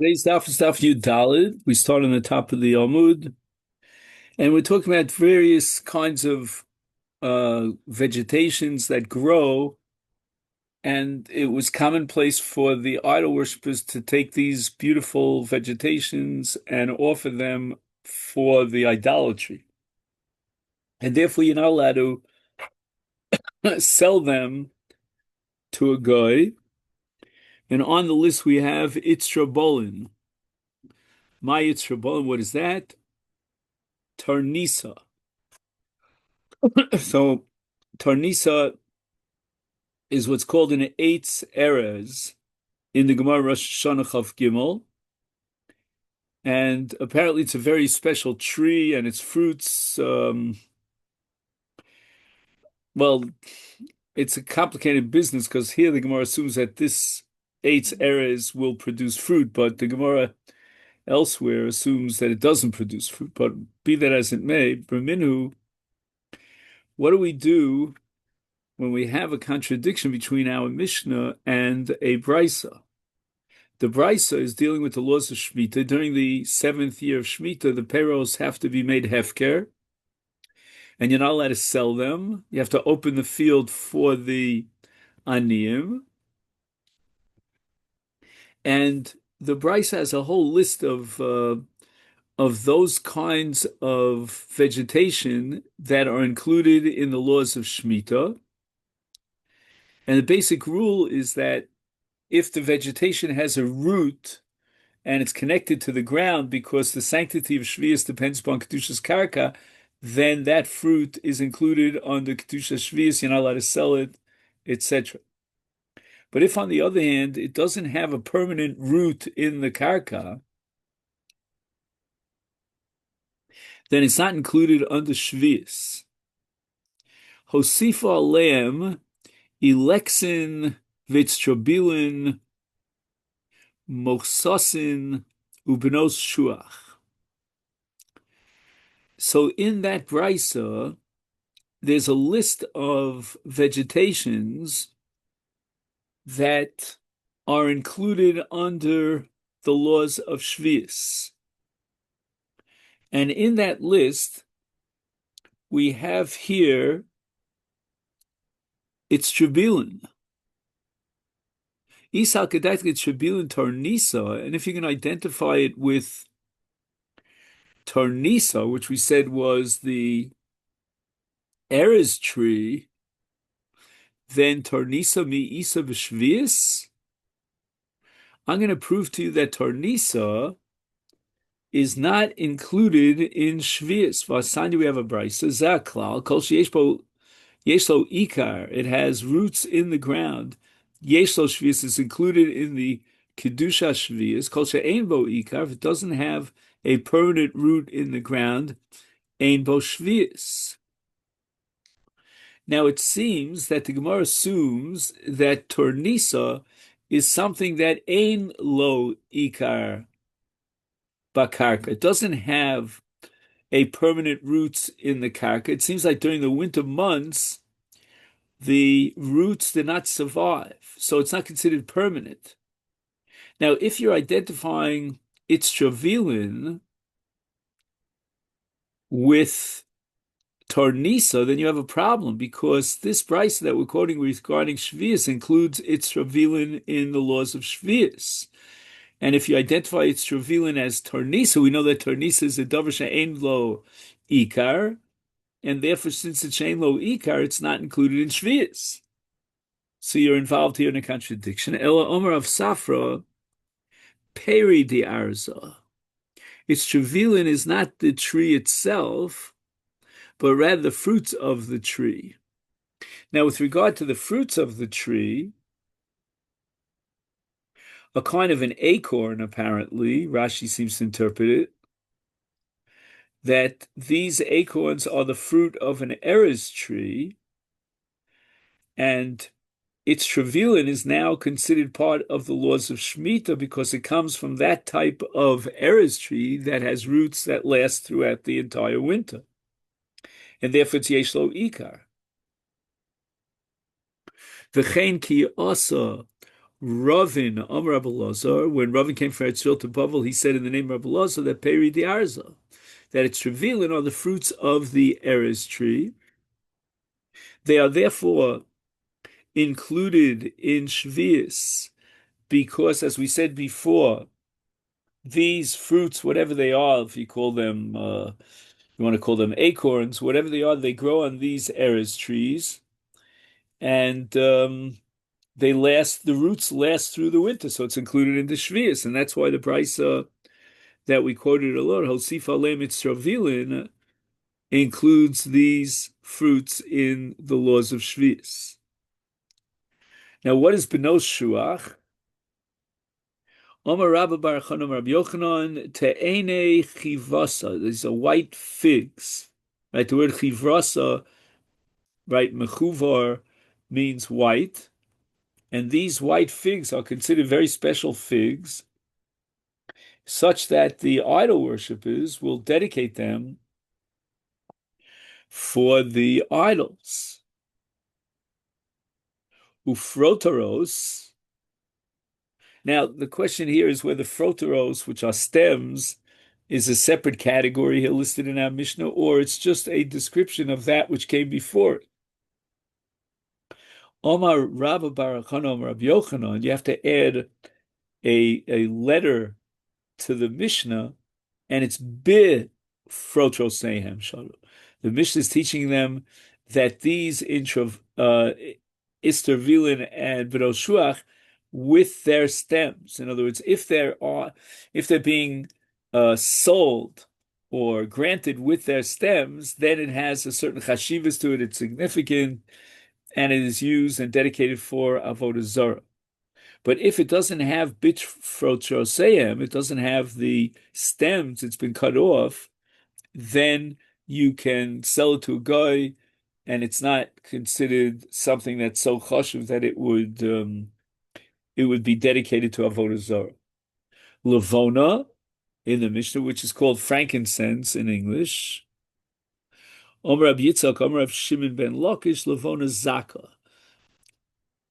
Today's daf is daf Yud Daled. We start on the top of the Amud, and we're talking about various kinds of vegetations that grow. And it was commonplace for the idol worshippers to take these beautiful vegetations and offer them for the idolatry. And therefore, you're not allowed to sell them to a guy. And on the list, we have Itzrabolin. My Itzrabolin, what is that? Tarnisa. So Tarnisa is what's called an Eitz Erez in the Gemara Rosh Hashanah Chav Gimel, and apparently it's a very special tree, and its fruits. Well, it's a complicated business because here the Gemara assumes that this Eitz Erez will produce fruit, but the Gemara elsewhere assumes that it doesn't produce fruit. But be that as it may, B'minhu, what do we do when we have a contradiction between our Mishnah and a Brisa? The Brisa is dealing with the laws of Shemitah. During the seventh year of Shemitah, the payros have to be made hefker, and you're not allowed to sell them. You have to open the field for the aniyim. And the Brisa has a whole list of those kinds of vegetation that are included in the laws of Shemitah. And the basic rule is that if the vegetation has a root and it's connected to the ground because the sanctity of Shvius depends upon Kedushas Karka, then that fruit is included under Kedushas Shvius. You're not allowed to sell it, etc. But if, on the other hand, it doesn't have a permanent root in the Karka, then it's not included under Shvius. Hosifa aleim ilexin vitztrobilin mochsosin ubenos shuach. So in that brisa, there's a list of vegetations that are included under the laws of Shvius. And in that list, we have here it's Trebilin. Isal Kedaitlik Trebilin Tarnisa, and if you can identify it with Tarnisa, which we said was the Erez tree, then Tarnisa mi Isa b'Shvius. I'm going to prove to you that Tarnisa is not included in Shvius. Vasandi, we have a brisa. Zaklal kol sheyeshbo yeshlo ikar. It has roots in the ground. Yeshlo Shvius is included in the kedusha Shvius. Kol she'ein bo ikar. If it doesn't have a permanent root in the ground, ein bo Shvius. Now it seems that the Gemara assumes that Tornisa is something that ein lo ikar bakarka. It doesn't have a permanent roots in the karka. It seems like during the winter months, the roots did not survive, so it's not considered permanent. Now, if you're identifying its travilin with Tarnisa, then you have a problem because this brisa that we're quoting regarding Shvius includes its travilin in the laws of Shvius. And if you identify its travilin as Tarnisa, we know that Tarnisa is a davar she'ein lo ikar, and therefore, since it's she'ein lo ikar, it's not included in Shvius. So you're involved here in a contradiction. Ela Omer of Safra, peri di arza. Its travilin is not the tree itself, but rather the fruits of the tree. Now, with regard to the fruits of the tree, a kind of an acorn, apparently, Rashi seems to interpret it, that these acorns are the fruit of an erez tree, and its travilin is now considered part of the laws of Shemitah because it comes from that type of erez tree that has roots that last throughout the entire winter. And therefore it's Yesh Lo Ikar. V'chein ki asa Ravin, Rabbi Lazar, when Ravin came from Eretz to Bavel, he said in the name of Rabbi Lazar that Peri the Arza, that it's revealing are the fruits of the Erez tree. They are therefore included in Shvius because, as we said before, these fruits, whatever they are, if you call them, you want to call them acorns, whatever they are, they grow on these Erez trees, and they last. The roots last through the winter, so it's included in the Shvius, and that's why the price that we quoted a lot, Hosif Alem Itzravilin, includes these fruits in the laws of Shvius. Now, what is Benos Shuach? Omar Rabba Bar Chanam Rabbi Yochanan Te'ene Chivasa. These are white figs. Right, the word Chivrasa, right, Mechuvar means white, and these white figs are considered very special figs, such that the idol worshippers will dedicate them for the idols. Ufrotaros. Now, the question here is whether frotaros, which are stems, is a separate category here listed in our Mishnah, or it's just a description of that which came before it. Omar Rabba Bar Chanam Rabbi Yochanan, you have to add a letter to the Mishnah, and it's Bi Frotrosehem Shalu. The Mishnah is teaching them that these Istervilin and B'roshuach with their stems. In other words, if they're being sold or granted with their stems, then it has a certain chashivas to it. It's significant, and it is used and dedicated for Avoda Zara. But if it doesn't have bitfrotroseim, it doesn't have the stems, it's been cut off, then you can sell it to a guy, and it's not considered something that's so chashuv that it would be dedicated to Avodah Zarah. Levona in the Mishnah, which is called frankincense in English. Omer Rab Yitzchak, Omer Rab Shimon ben Lakish, Levona Zaka.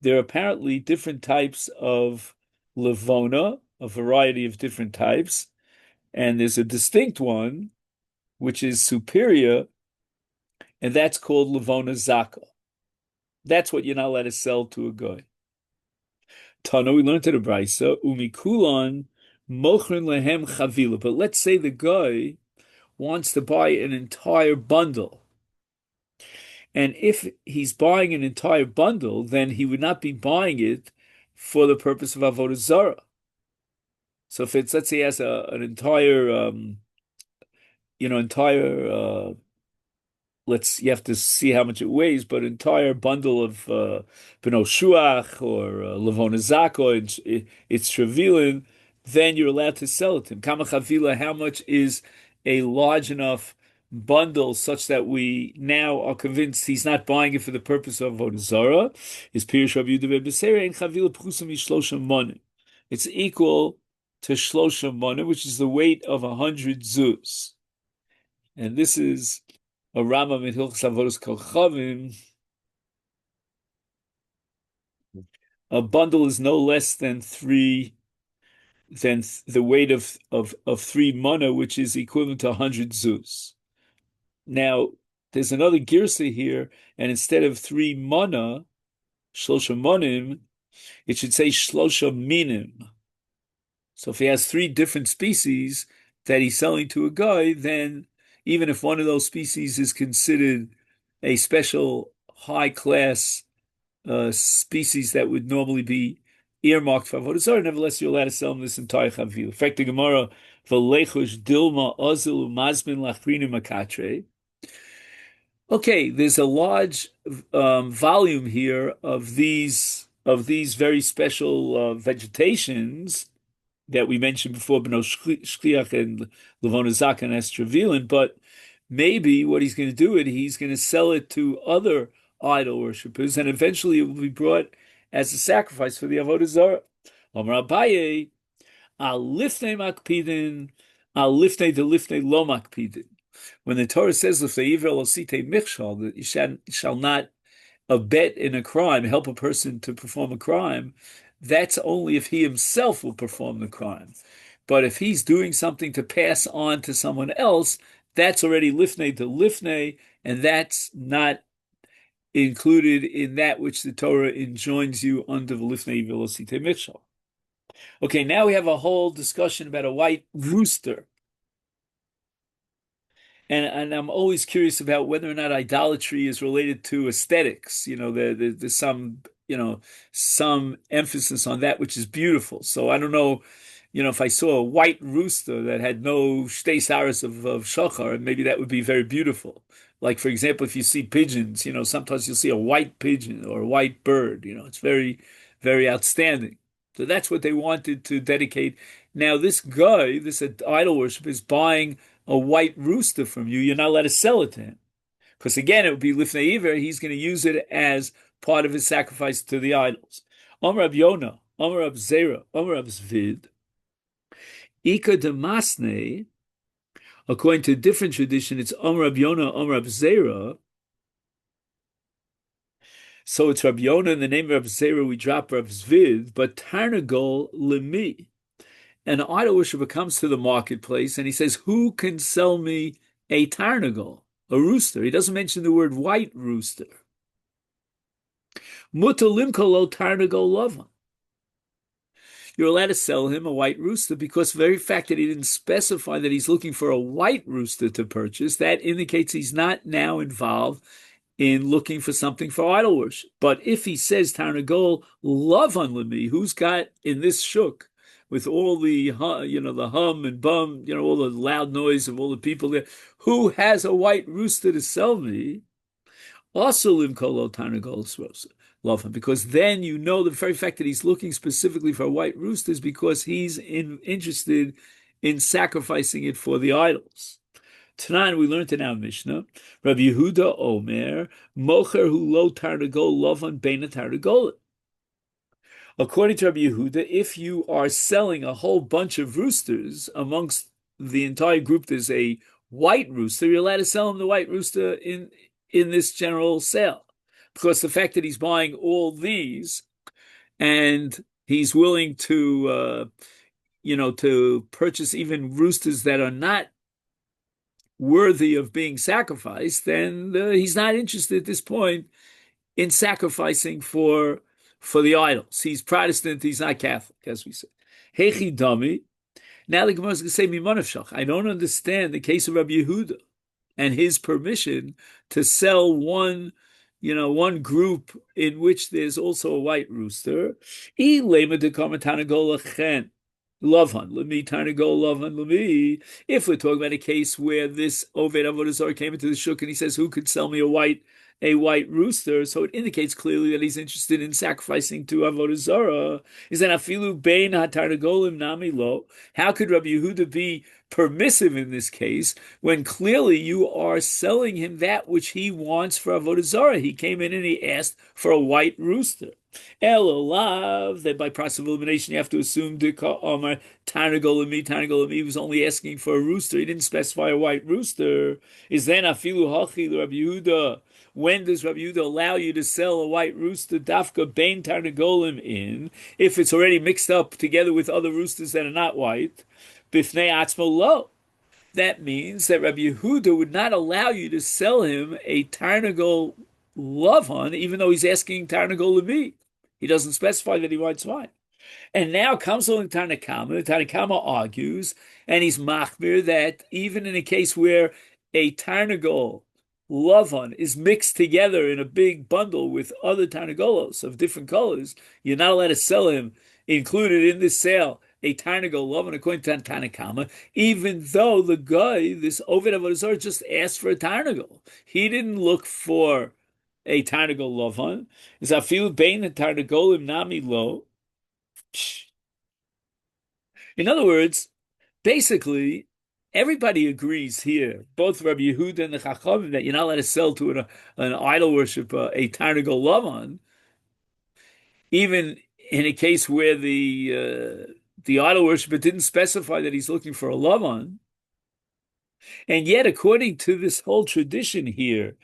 There are apparently different types of Levona, a variety of different types, and there's a distinct one which is superior, and that's called Levona Zaka. That's what you're not allowed to sell to a guy. Tana, we learned in the Brisa, Umikulan Mochrin Lehem Chavila. But let's say the guy wants to buy an entire bundle. And if he's buying an entire bundle, then he would not be buying it for the purpose of Avodah Zarah. So if it's, let's say he has an entire, you have to see how much it weighs, but an entire bundle of Beno Shuach or Levona Zako, it's Trevilin, then you're allowed to sell it to him. Kama Chavila, how much is a large enough bundle such that we now are convinced he's not buying it for the purpose of Avodah Zarah? Is Pirush Rabbi Yehuda ben Beseira and Chavila Pchusam Yishloshim Monim. It's equal to Shloshim Monim, which is the weight of 100 zuz. And this is a Rambam in Hilchos Avodos Kochavim. A bundle is no less than the weight of 3 mana, which is equivalent to 100 zuz. Now, there's another girsa here, and instead of 3 mana, shlosha monim, it should say shlosha minim. So if he has 3 different species that he's selling to a guy, then even if one of those species is considered a special high-class species that would normally be earmarked for Avodah Zarah, nevertheless you're allowed to sell him this entire chavil. In fact, the Gemara, v'lechush dilma ozil umazmin lachrinim akatre. Okay, there's a large volume here of these very special vegetations that we mentioned before, B'no Shliach and Levona Zaka and Estravilin, but maybe what he's going to do he's going to sell it to other idol worshippers, and eventually it will be brought as a sacrifice for the Avodah Zarah. Amar Abaye, al lifnei makpidin, al lifnei de lifnei lo makpidin. When the Torah says lifnei iver lo sitei michshal, that you shall not abet in a crime, help a person to perform a crime, that's only if he himself will perform the crime. But if he's doing something to pass on to someone else, that's already lifnei to lifnei, and that's not included in that which the Torah enjoins you under the lifnei velocite mitchell. Okay, now we have a whole discussion about a white rooster. And I'm always curious about whether or not idolatry is related to aesthetics. There's some, some emphasis on that which is beautiful. So I don't know, if I saw a white rooster that had no shtei saras of shachar, maybe that would be very beautiful. Like, for example, if you see pigeons, sometimes you'll see a white pigeon or a white bird, it's very, very outstanding. So that's what they wanted to dedicate. Now, this guy, this idol worship, is buying a white rooster from you. You're not allowed to sell it to him. Because again, it would be lifnei iver. He's going to use it as part of his sacrifice to the idols. Omer Rab Yona, Omer Rab Zera, Omer Rab Zvid, Ika Demasne, according to a different tradition, it's Omer Rab Yona, Omer Rab Zera. So it's Rab Yona in the name of Rab Zera, we drop Rab Zvid, but Tarnagol Lemi. An idol worshiper comes to the marketplace and he says, who can sell me a tarnagol, a rooster? He doesn't mention the word white rooster. Mutalimkolo tarnagol lava. You're allowed to sell him a white rooster because the very fact that he didn't specify that he's looking for a white rooster to purchase, that indicates he's not now involved in looking for something for idol worship. But if he says tarnagol love on me, who's got in this shuk with all the the hum and bum, all the loud noise of all the people there, who has a white rooster to sell me? Also limkolo tarnagol rosa. Love him, because then the very fact that he's looking specifically for a white rooster is because he's interested in sacrificing it for the idols. Tonight we learned in our Mishnah, Rabbi Yehuda Omer, Mocher hu lo tarnagol lovan beina tarnagolim. According to Rabbi Yehuda, if you are selling a whole bunch of roosters amongst the entire group, there's a white rooster, you're allowed to sell him the white rooster in this general sale. Because the fact that he's buying all these and he's willing to, to purchase even roosters that are not worthy of being sacrificed, then he's not interested at this point in sacrificing for the idols. He's Protestant, he's not Catholic, as we say. Hechi dami. Now the Gemara is going to say, Mimanavshach. I don't understand the case of Rabbi Yehuda and his permission to sell one group in which there's also a white rooster. Lovan, lemi tarnagol lovan lemi. If we're talking about a case where this Oved Avoda Zara came into the shuk and he says, who could sell me a white rooster? So it indicates clearly that he's interested in sacrificing to Avoda Zara. Is that afilu bein hatarnagolim nami lo? How could Rabbi Yehuda be permissive in this case when clearly you are selling him that which he wants for Avoda Zara? He came in and he asked for a white rooster. Elolav, that by process of elimination you have to assume Omar Tarnagolami was only asking for a rooster. He didn't specify a white rooster. Is then afilu hachi Rabbi Yehuda? When does Rabbi Yehuda allow you to sell a white rooster dafka bein tarnagolim in if it's already mixed up together with other roosters that are not white? Bifnei atzmo lo. That means that Rabbi Yehuda would not allow you to sell him a tarnagol lovan, even though he's asking tarnagol levi. He doesn't specify that he wants wine. And now comes along Tanakama. The Tanakama argues, and he's machmir, that even in a case where a tarnagol lavan is mixed together in a big bundle with other tarnagolos of different colors, you're not allowed to sell him, included in this sale, a tarnagol lavan, according to Tanakama, even though the guy, this Oved Avodah Zarah, just asked for a tarnagol. He didn't look for a tarnagol lavan. Is afilu bein the tarnagolim nami lo. In other words, basically, everybody agrees here, both Rabbi Yehuda and the Chachamim, that you're not allowed to sell to an idol worshiper a tarnagol lavan, even in a case where the idol worshiper didn't specify that he's looking for a lavan. And yet, according to this whole tradition here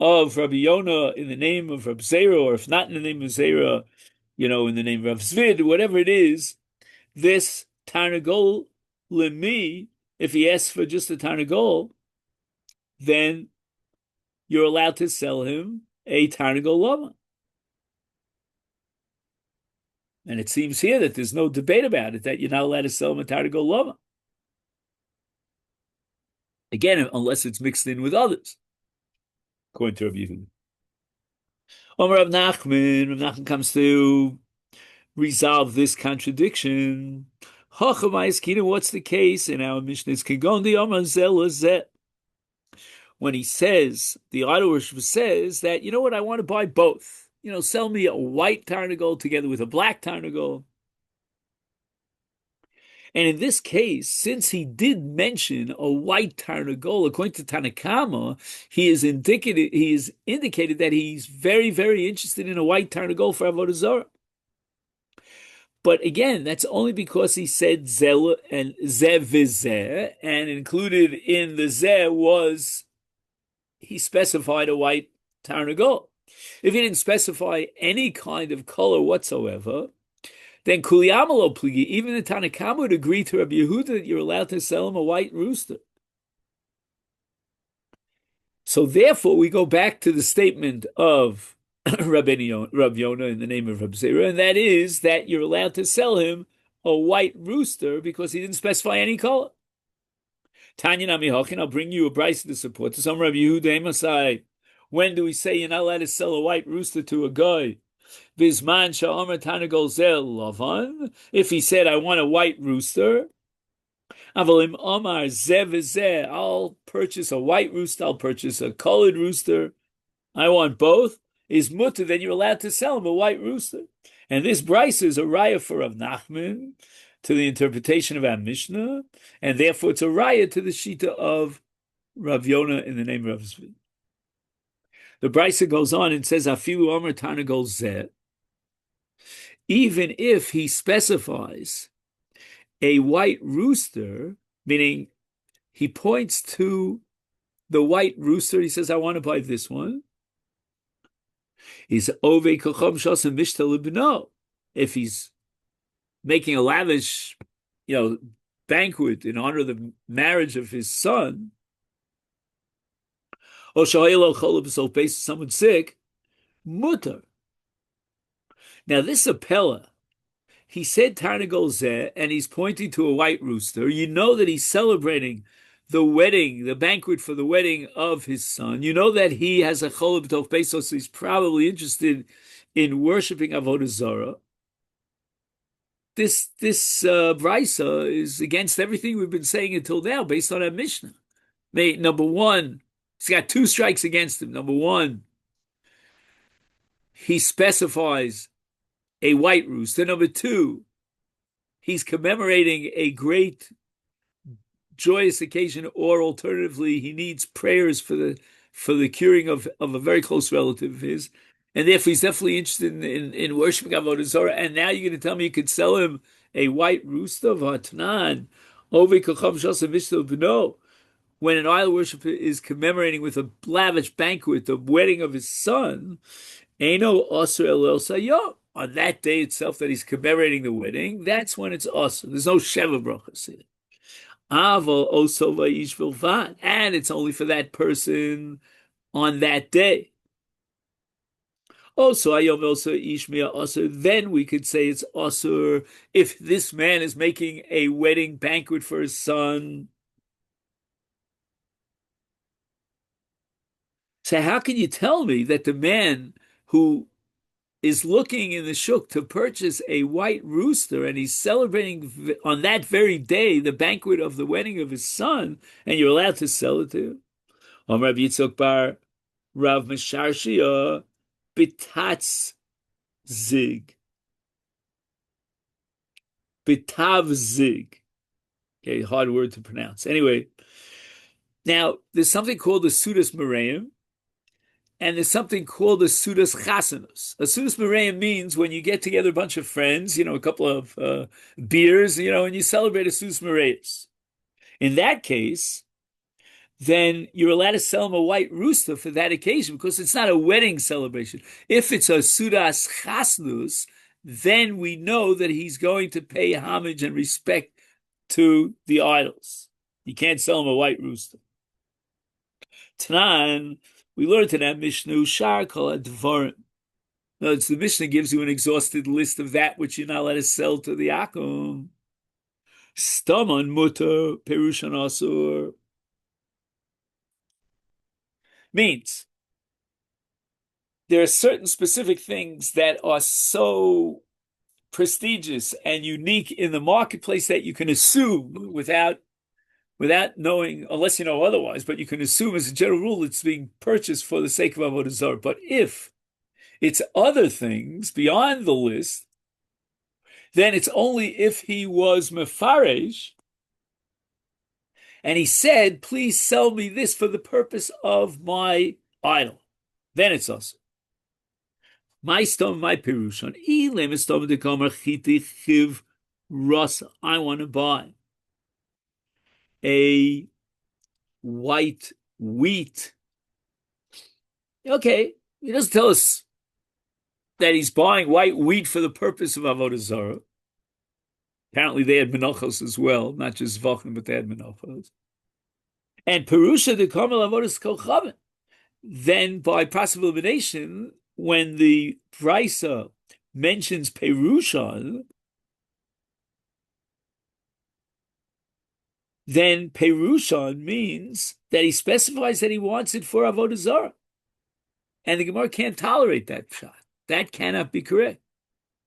of Rabbi Yonah in the name of Rabbi Zera, or if not in the name of Zera, in the name of Zvid, whatever it is, this Tarnagol Lemi, if he asks for just a Tarnagol, then you're allowed to sell him a Tarnagol Lama. And it seems here that there's no debate about it, that you're not allowed to sell him a Tarnagol Lama. Again, unless it's mixed in with others, according to Rabbi Yehuda. Rav Nachman comes to resolve this contradiction. What's the case in our Mishnah? When he says, the idol worshiper says that, you know what, I want to buy both. Sell me a white Tarnagol together with a black Tarnagol. And in this case, since he did mention a white Tarnagol, according to Tanakama, he is indicated that he's very, very interested in a white Tarnagol for Avoda Zara. But again, that's only because he said Zel and Zeh v'Zeh, and included in the Zeh was, he specified a white Tarnagol. If he didn't specify any kind of color whatsoever, then Kuliyamalo Pligi, even the Tanakama would agree to Rabbi Yehuda that you're allowed to sell him a white rooster. So therefore, we go back to the statement of Rabbi Yonah in the name of Rabbi Zara, and that is that you're allowed to sell him a white rooster because he didn't specify any color. Tanya Nami Hokin, I'll bring you a brisa to support. To some Rabbi Yehuda Masai, when do we say you're not allowed to sell a white rooster to a guy? Bisman Sha'omer Tanagol Zel Lavan. If he said, I want a white rooster, Avalim Omar Zeh, I'll purchase a white rooster, I'll purchase a colored rooster, I want both, is mutter, then you're allowed to sell him a white rooster. And this brisa is a raya for Rav Nachman to the interpretation of our Mishnah, and therefore it's a raya to the shita of Rav Yonah in the name of Rav Zvi. The brisa goes on and says, Afilu Omer Tanagol Zeh, even if he specifies a white rooster, meaning he points to the white rooster, he says, I want to buy this one. He's Ove Kochom Shosem Mishta Libno. If he's making a lavish, banquet in honor of the marriage of his son, or Shahelo Cholab based someone sick, mutter. Now this appella, he said Tarnagol Zeh, and he's pointing to a white rooster. You know that he's celebrating the wedding, the banquet for the wedding of his son. You know that he has a Cholab Tov Pesos, so he's probably interested in worshiping Avoda Zara. This brisa is against everything we've been saying until now, based on our Mishnah. Number one, he's got two strikes against him. Number one, he specifies a white rooster. Number two, he's commemorating a great joyous occasion, or alternatively, he needs prayers for the curing of a very close relative of his, and therefore he's definitely interested in worshiping Avodah Zarah. And now you're going to tell me you could sell him a white rooster? When an idol worshiper is commemorating with a lavish banquet the wedding of his son, Eino Osir El Sayom. On that day itself that he's commemorating the wedding, that's when it's awesome. There's no Sheva Brachas here. Aval Oso Vayish Vilvad, and it's only for that person on that day. Also, Ayom also Ishmia Osir, then we could say it's Osir if this man is making a wedding banquet for his son. So how can you tell me that the man who is looking in the shuk to purchase a white rooster, and he's celebrating on that very day the banquet of the wedding of his son, and you're allowed to sell it to him? Rav Yitzchok bar Rav Mesharshia bitatz zig. Bitav zig. Okay, hard word to pronounce. Anyway, now there's something called the Sudas Mereim, and there's something called a Sudas Chasanus. A Sudas Mereim means when you get together a bunch of friends, a couple of beers, and you celebrate a Sudas Mereis. In that case, then you're allowed to sell them a white rooster for that occasion because it's not a wedding celebration. If it's a Sudas Chasanus, then we know that he's going to pay homage and respect to the idols. You can't sell him a white rooster. Tanan, we learned in that Mishnah, Shar Kol Advarim. No, it's the Mishnah gives you an exhausted list of that which you're not allowed to sell to the Akum. Staman Mutter, Perushan Asur. Means there are certain specific things that are so prestigious and unique in the marketplace that you can assume without knowing, unless you know otherwise, but you can assume as a general rule it's being purchased for the sake of Avodah Zarah. But if it's other things beyond the list, then it's only if he was mefaresh and he said, please sell me this for the purpose of my idol. Then it's us. My stom, my pirushon. I want to buy a white wheat. Okay, he doesn't tell us that he's buying white wheat for the purpose of Avodah Zarah. Apparently they had menachos as well, not just Zvachim, but they had menachos. And Perusha de Karmel Avodas Kolchaven. Then by possible elimination, when the Brisa mentions Perushan, then Perushan means that he specifies that he wants it for Avodah Zarah. And the Gemara can't tolerate that shot. That cannot be correct.